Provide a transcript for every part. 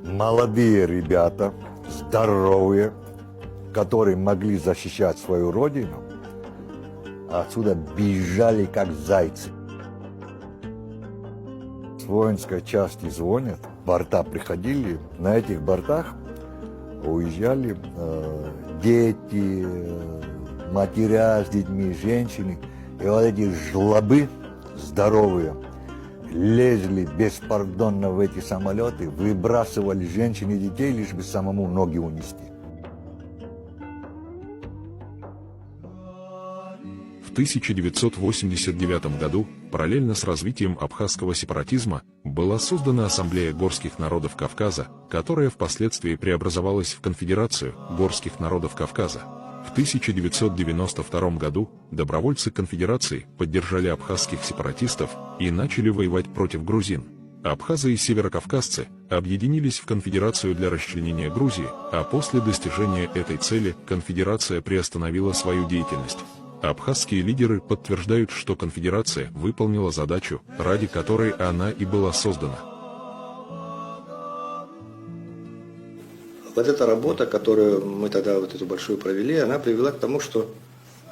молодые ребята, здоровые, которые могли защищать свою родину, отсюда бежали как зайцы. С воинской части звонят, борта приходили, на этих бортах уезжали дети, матеря с детьми, женщины. И вот эти жлобы здоровые лезли беспардонно в эти самолеты, выбрасывали женщин и детей, лишь бы самому ноги унести. В 1989 году, параллельно с развитием абхазского сепаратизма, была создана Ассамблея горских народов Кавказа, которая впоследствии преобразовалась в Конфедерацию горских народов Кавказа. В 1992 году добровольцы конфедерации поддержали абхазских сепаратистов и начали воевать против грузин. Абхазы и северокавказцы объединились в конфедерацию для расчленения Грузии, а после достижения этой цели конфедерация приостановила свою деятельность. Абхазские лидеры подтверждают, что конфедерация выполнила задачу, ради которой она и была создана. Вот эта работа, которую мы тогда вот эту большую провели, она привела к тому, что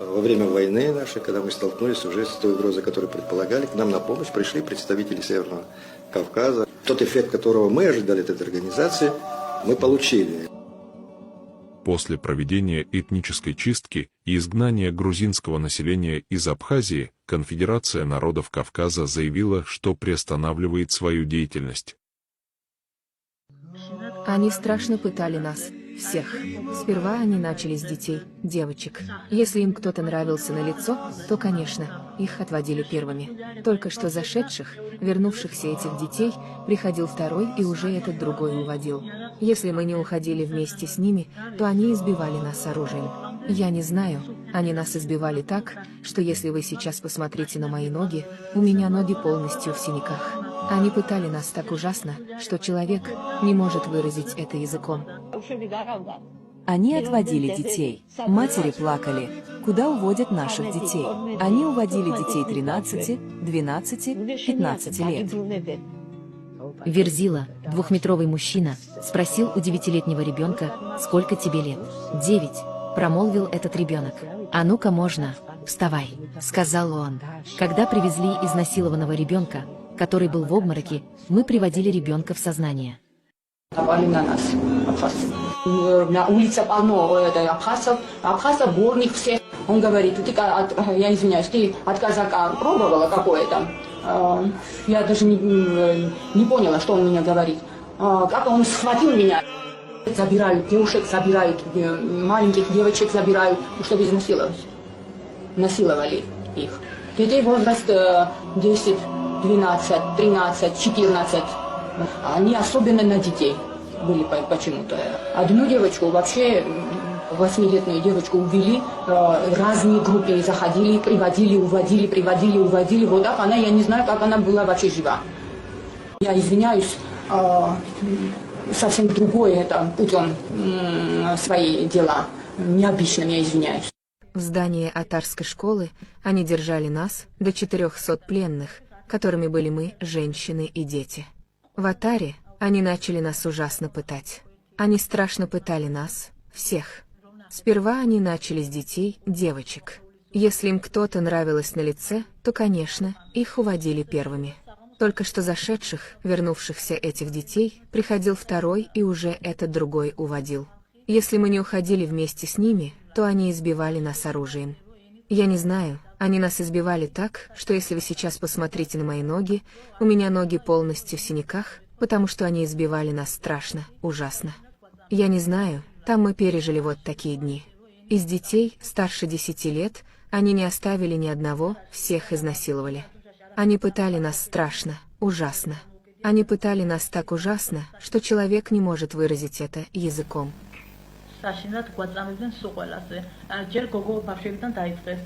во время войны нашей, когда мы столкнулись уже с той угрозой, которую предполагали, к нам на помощь пришли представители Северного Кавказа. Тот эффект, которого мы ожидали от этой организации, мы получили. После проведения этнической чистки и изгнания грузинского населения из Абхазии, Конфедерация народов Кавказа заявила, что приостанавливает свою деятельность. Они страшно пытали нас, всех. Сперва они начали с детей, девочек. Если им кто-то нравился на лицо, то, конечно, их отводили первыми. Только что зашедших, вернувшихся этих детей, приходил второй и уже этот другой уводил. Если мы не уходили вместе с ними, то они избивали нас оружием. Я не знаю, они нас избивали так, что если вы сейчас посмотрите на мои ноги, у меня ноги полностью в синяках. Они пытали нас так ужасно, что человек не может выразить это языком. Они отводили детей. Матери плакали. Куда уводят наших детей? Они уводили детей 13, 12, 15 лет. Верзила, двухметровый мужчина, спросил у 9-летнего ребенка, сколько тебе лет? 9, промолвил этот ребенок. А ну-ка можно, вставай, сказал он. Когда привезли изнасилованного ребенка, который был в обмороке, мы приводили ребенка в сознание. Напали на нас, абхазцы. На улице полно абхазцев, горных всех. Он говорит, я извиняюсь, ты от казака пробовала какое-то? Я даже не поняла, что он мне говорит. Как он схватил меня. Забирают девушек, забирают маленьких девочек, забирают, чтобы изнасиловать. Насиловали их. Детей возраст 10, 12, 13, 14. Они особенно на детей были почему-то. Одну девочку вообще, 8-летнюю девочку увели, разные группы заходили, приводили, уводили, приводили, уводили. Вот так она, я не знаю, как она была вообще жива. Я извиняюсь, совсем другое это путем свои дела. Необычным, я извиняюсь. В здании атарской школы они держали нас, до 400 пленных, которыми были мы, женщины и дети. В Атаре они начали нас ужасно пытать. Они страшно пытали нас, всех. Сперва они начали с детей, девочек. Если им кто-то нравилось на лице, то, конечно, их уводили первыми. Только что зашедших, вернувшихся этих детей, приходил второй и уже этот другой уводил. Если мы не уходили вместе с ними, то они избивали нас оружием. Я не знаю, они нас избивали так, что если вы сейчас посмотрите на мои ноги, у меня ноги полностью в синяках, потому что они избивали нас страшно, ужасно. Я не знаю, там мы пережили вот такие дни. Из детей, старше 10 лет, они не оставили ни одного, всех изнасиловали. Они пытали нас страшно, ужасно. Они пытали нас так ужасно, что человек не может выразить это языком. საშინად გვაწამებდნენ სულ ყველასე. ჯერ გოგო ბავშვებიდან დაიწყეს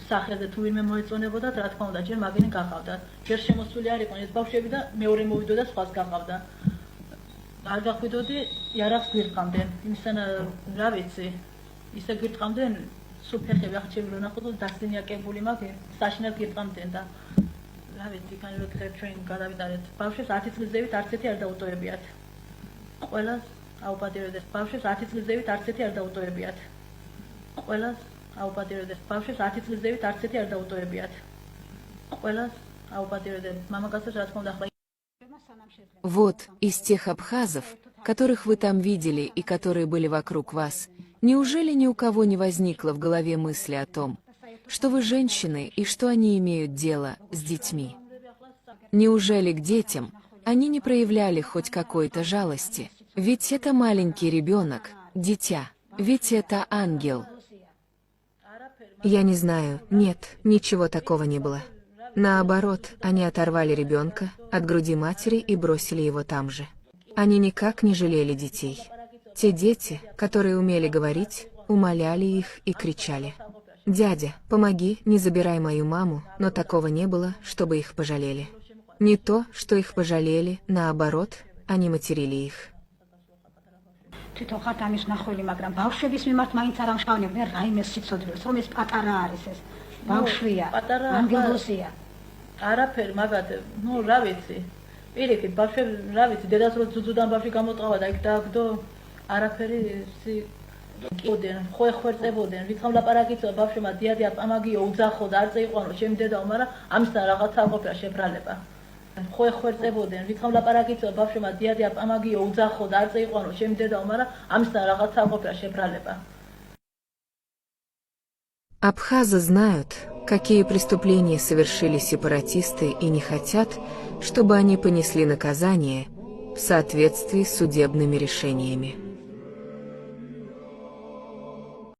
სახელზე თუ ვინმე მოეწონებოდათ, რა თქმა უნდა, ჯერ მაგენი გახავდათ. ჯერ შემოსული არ იყვნენ ეს ბავშვები და მეორე მოვიდოდა სხვას გახავდა. არ გახვიდოდი იარაღს გვირთყამდნენ. იმისთან რა ვიცი, ისე გვირთყამდნენ, სულ ფეხები ახლა ჩემი რო ნახოთ, დასინიაკებული მაქვს, საშინად გვირთყამდნენ და რა ვიცი, კანილოთ ხერ ჩვენ გადავიტანეთ. ბავშვებს 10 წლის ზევით არც ერთი არ დაუტოვებიათ. ყველას აუპატიურებდეს ბავშვებს 10 წლის ზევით არც ერთი არ დაუტოვებიათ. ყველას აუპატიურებდეს ბავშვებს 10 წლის ზევით არც ერთი არ დაუტოვებიათ. ყველას აუპატიურებდეს მამაკაცებს რა თქმა უნდა ახლა. Вот, из тех абхазов, которых вы там видели и которые были вокруг вас, неужели ни у кого не возникло в голове мысли о том, что вы женщины и что они имеют дело с детьми? Неужели к детям они не проявляли хоть какой-то жалости? Ведь это маленький ребенок, дитя, ведь это ангел. Я не знаю, нет, ничего такого не было. Наоборот, они оторвали ребенка от груди матери и бросили его там же. Они никак не жалели детей. Те дети, которые умели говорить, умоляли их и кричали: «Дядя, помоги, не забирай мою маму», но такого не было, чтобы их пожалели. Не то, что их пожалели, наоборот, они материли их. თვითონ ხართ ამის ნახვილი, მაგრამ ბავშვების მიმართ მაინც არ ამშავნებდნენ რაიმე სიცოცხლეს, რომ ეს პატარა არის ეს. ბავშვია, ანგელოზია. არაფერი, მაგათ, ნუ რა ვიცი. პირიქით, ბავშვები, რა ვიცი, დედას რო ძუძუდან ბავშვი გამოწყავა და იქ დააგდო, არაფერი კიოდენ, ხო ხვერწებოდნენ, ვითომ ლაპარაკიც ბავშვებმა დიადი ამაგიო უძახო და არ წაიყვანო ჩემი დედაო, მაგრამ ამისთან რაღაცა არ ყოფილა შებრალება. ხო ხვერწებოდნენ, ვითომ ლაპარაკიც ბავშვებმა დიადი ამაგიო უძახო და არ წაიყვანო ჩემი დედაო, მაგრამ ამისთან რაღაცა არ ყოფილა შებრალება. Абхазы знают, какие преступления совершили сепаратисты и не хотят, чтобы они понесли наказание в соответствии с судебными решениями.